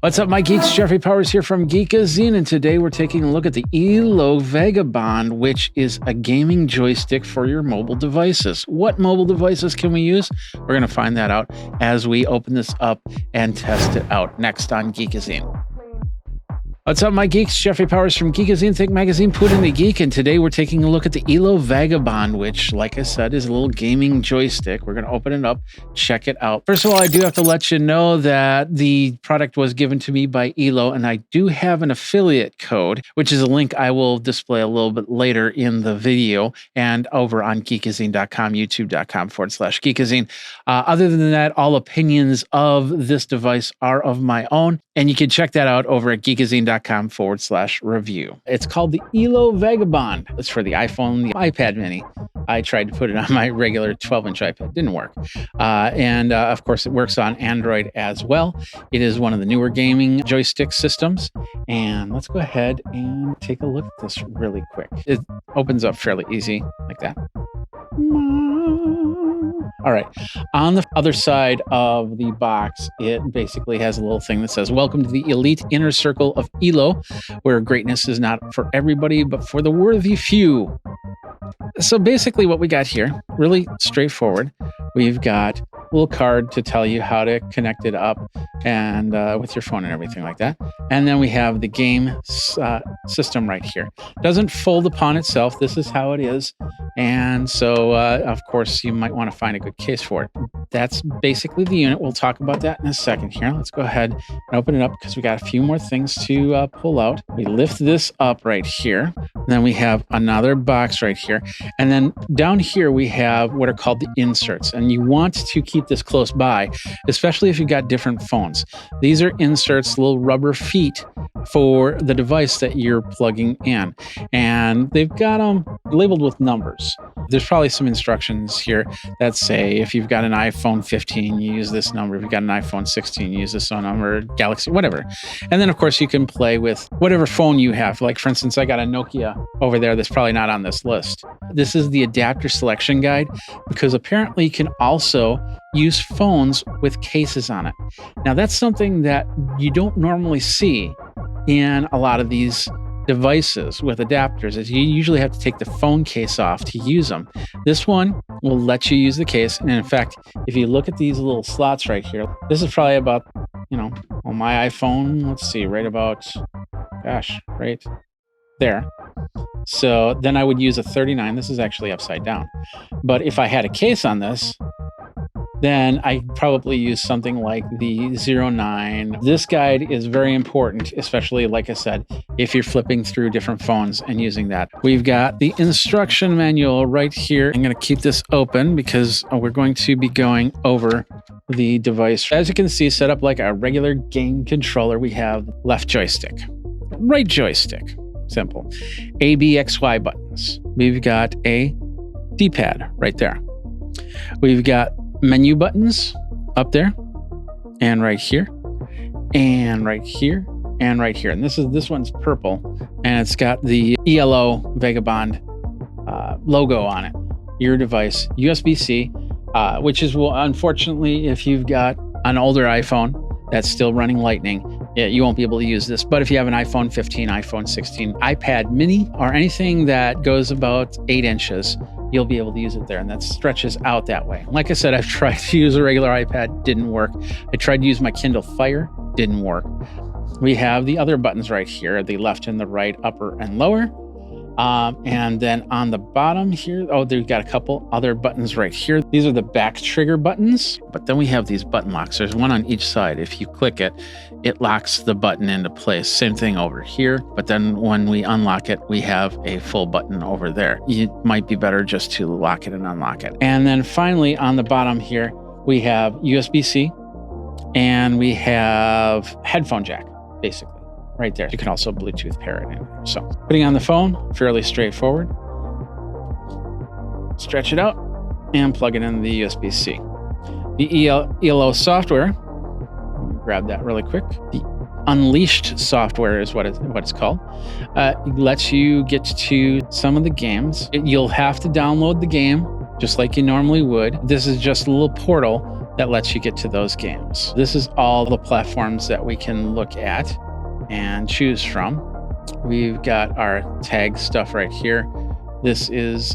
What's up, my geeks? Jeffrey Powers here from Geekazine, and today we're taking a look at the ELO Vagabond, which is a gaming joystick for your mobile devices. What mobile devices can we use? We're going to find that out as we open this up and test it out next on Geekazine. What's up, my geeks? Jeffrey Powers from Geekazine, Think Magazine, Put in the Geek, and today we're taking a look at the ELO Vagabond, which, like I said, is a little gaming joystick. We're going to open it up, check it out. First of all, I do have to let you know that the product was given to me by ELO, and I do have an affiliate code, which is a link I will display a little bit later in the video and over on geekazine.com, youtube.com/Geekazine. Other than that, all opinions of this device are of my own, and you can check that out over at geekazine.com/review. It's called the ELO Vagabond. It's for the iPhone, the iPad mini. I tried to put it on my regular 12-inch iPad. Didn't work. Of course, it works on Android as well. It is one of the newer gaming joystick systems. And let's go ahead and take a look at this really quick. It opens up fairly easy like that. All right. On the other side of the box, it basically has a little thing that says, "Welcome to the elite inner circle of ELO, where greatness is not for everybody, but for the worthy few." So basically what we got here, really straightforward. We've got a little card to tell you how to connect it up and with your phone and everything like that. And then we have the game system right here. Doesn't fold upon itself. This is how it is. And so, of course, you might want to find a good case for it. That's basically the unit. We'll talk about that in a second here. Let's go ahead and open it up because we got a few more things to pull out. We lift this up right here. And then we have another box right here. And then down here, we have what are called the inserts. And you want to keep this close by, especially if you've got different phones. These are inserts, little rubber feet for the device that you're plugging in. And they've got them labeled with numbers. There's probably some instructions here that say if you've got an iPhone 15, you use this number. If you've got an iPhone 16, you use this number, Galaxy, whatever. And then, of course, you can play with whatever phone you have. Like, for instance, I got a Nokia over there that's probably not on this list. This is the adapter selection guide because apparently you can also use phones with cases on it. Now, that's something that you don't normally see in a lot of these devices with adapters, is you usually have to take the phone case off to use them. This one will let you use the case. And in fact, if you look at these little slots right here, this is probably about, on my iPhone, let's see, right about, right there. So then I would use a 39. This is actually upside down. But if I had a case on this, then I probably use something like the 09. This guide is very important, especially, like I said, if you're flipping through different phones and using that. We've got the instruction manual right here. I'm going to keep this open because we're going to be going over the device. As you can see, set up like a regular game controller, we have left joystick, right joystick, simple. A, B, X, Y buttons. We've got a D-pad right there. We've got menu buttons up there and right here and right here and right here. And this one's purple and it's got the ELO Vagabond logo on it. Your device, USB-C, which is, well, unfortunately, if you've got an older iPhone that's still running Lightning, you won't be able to use this. But if you have an iPhone 15, iPhone 16, iPad mini, or anything that goes about 8 inches, you'll be able to use it there. And that stretches out that way. Like I said, I've tried to use a regular iPad, didn't work. I tried to use my Kindle Fire, didn't work. We have the other buttons right here, the left and the right, upper and lower. And then on the bottom here, they've got a couple other buttons right here. These are the back trigger buttons, but then we have these button locks. There's one on each side. If you click it, it locks the button into place. Same thing over here. But then when we unlock it, we have a full button over there. It might be better just to lock it and unlock it. And then finally on the bottom here, we have USB-C and we have headphone jack, basically. Right there. You can also Bluetooth pair it in. So putting on the phone, fairly straightforward. Stretch it out and plug it in the USB-C. The ELO software, let me grab that really quick. The Unleashed software is what it's called. It lets you get to some of the games. You'll have to download the game just like you normally would. This is just a little portal that lets you get to those games. This is all the platforms that we can look at and choose from. We've got our tag stuff right here. This is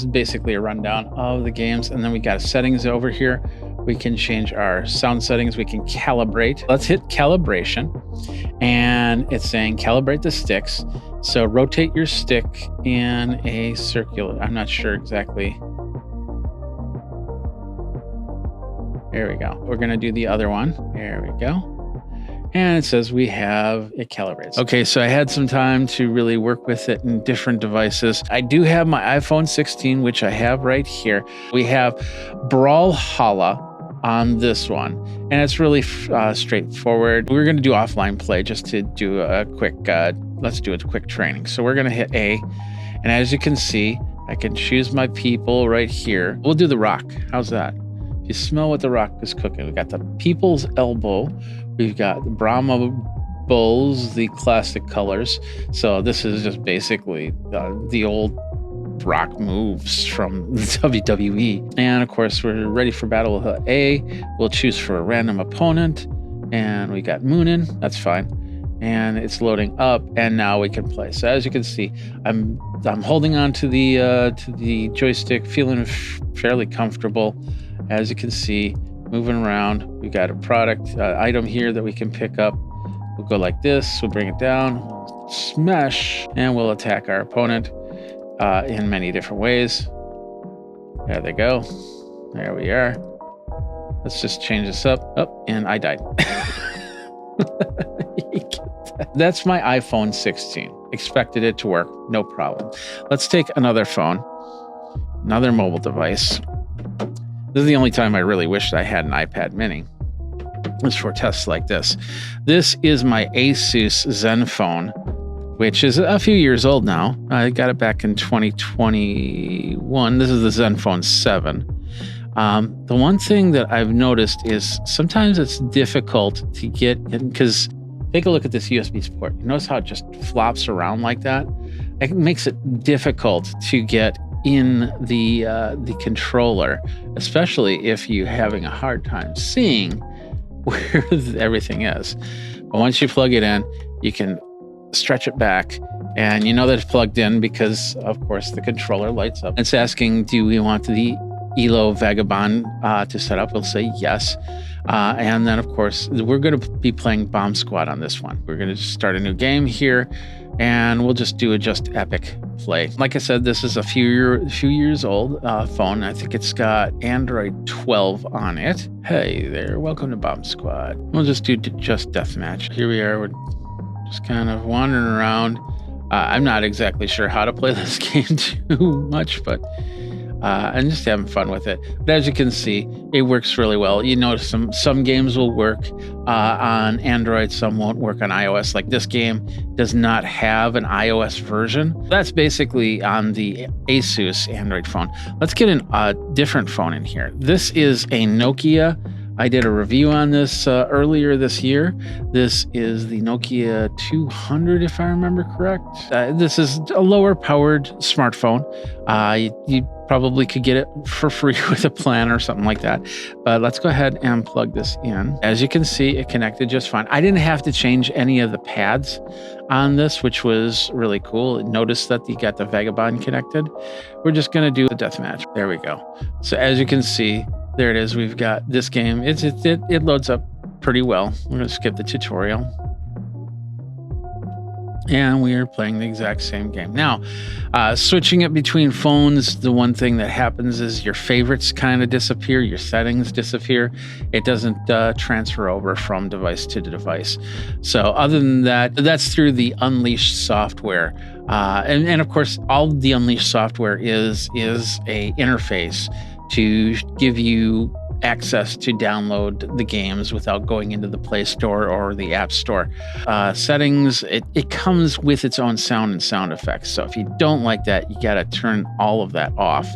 basically a rundown of the games. And then we got settings over here. We can change our sound settings. We can calibrate. Let's hit calibration. And it's saying calibrate the sticks. So rotate your stick in a circular. I'm not sure exactly. There we go. We're going to do the other one. There we go. And it says we have it calibrated. Okay, so I had some time to really work with it in different devices. I do have my iPhone 16, which I have right here. We have Brawlhalla on this one, and it's really straightforward. We're going to do offline play just to do a quick, let's do a quick training. So we're going to hit A, and as you can see, I can choose my people right here. We'll do the rock. How's that? You smell what the rock is cooking. We've got the people's elbow. We've got the Brahma Bulls, the classic colors. So this is just basically the old rock moves from WWE. And of course, we're ready for battle. We'll hit A. We'll choose for a random opponent. And we got Moonin. That's fine. And it's loading up. And now we can play. So as you can see, I'm holding on to the joystick, feeling fairly comfortable. As you can see, moving around, we got a product item here that we can pick up. We'll go like this. We'll bring it down, smash, and we'll attack our opponent in many different ways. There they go. There we are. Let's just change this up. Oh, and I died. That's my iPhone 16. Expected it to work, no problem. Let's take another phone, another mobile device. This is the only time I really wished I had an iPad mini. It's for tests like this. This is my Asus Zenfone, which is a few years old now. I got it back in 2021. This is the Zenfone 7. The one thing that I've noticed is sometimes it's difficult to get in, because take a look at this USB port. You notice how it just flops around like that? It makes it difficult to get in the controller, especially if you're having a hard time seeing where everything is. But once you plug it in, you can stretch it back, and you know that it's plugged in because, of course, the controller lights up. It's asking, do we want the ELO Vagabond to set up? We'll say yes. And then, of course, we're going to be playing Bomb Squad on this one. We're going to start a new game here, and we'll just do a just epic play. Like I said, this is a few years old phone. I think it's got Android 12 on it. Hey there, welcome to Bomb Squad. We'll just do just deathmatch. Here we are. We're just kind of wandering around. I'm not exactly sure how to play this game too much, but and just having fun with it. But as you can see, it works really well. You notice some games will work on Android, some won't work on iOS. Like this game does not have an iOS version. That's basically on the Asus Android phone. Let's get a different phone in here. This is a Nokia. I did a review on this earlier this year. This is the Nokia 200, if I remember correct. This is a lower powered smartphone. You probably could get it for free with a plan or something like that. But let's go ahead and plug this in. As you can see, it connected just fine. I didn't have to change any of the pads on this, which was really cool. Notice that you got the Vagabond connected. We're just going to do the deathmatch. There we go. So as you can see, there it is. We've got this game. It loads up pretty well. We're going to skip the tutorial. And we are playing the exact same game. Now, switching it between phones, the one thing that happens is your favorites kind of disappear, your settings disappear. It doesn't transfer over from device to device. So other than that, that's through the Unleashed software. And of course, all the Unleashed software is a interface to give you access to download the games without going into the Play Store or the App Store. Settings, it comes with its own sound and sound effects. So if you don't like that, you got to turn all of that off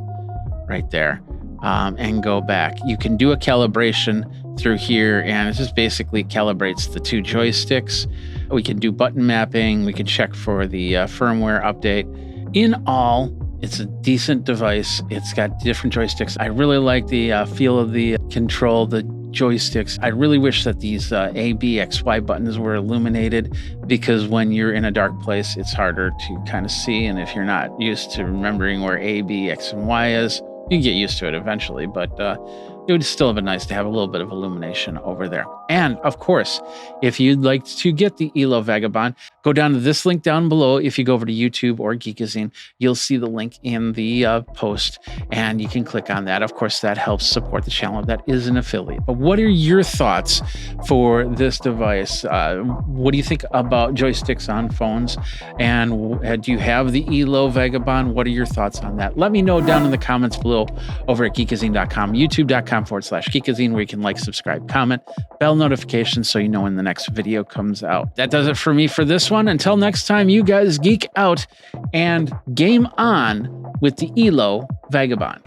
right there and go back. You can do a calibration through here, and it just basically calibrates the two joysticks. We can do button mapping. We can check for the firmware update. In all, It's a decent device. It's got different joysticks. I really like the feel of the control, the joysticks. I really wish that these A, B, X, Y buttons were illuminated, because when you're in a dark place, it's harder to kind of see. And if you're not used to remembering where A, B, X, and Y is, you get used to it eventually, but it would still have been nice to have a little bit of illumination over there. And of course, if you'd like to get the ELO Vagabond, go down to this link down below. If you go over to YouTube or Geekazine, you'll see the link in the post, and you can click on that. Of course, that helps support the channel. That is an affiliate. But what are your thoughts for this device? What do you think about joysticks on phones? And do you have the ELO Vagabond? What are your thoughts on that? Let me know down in the comments below over at geekazine.com, youtube.com/Geekazine, where you can like, subscribe, comment, bell notifications so you know when the next video comes out. That does it for me for this one. Until next time, you guys geek out and game on with the ELO Vagabond.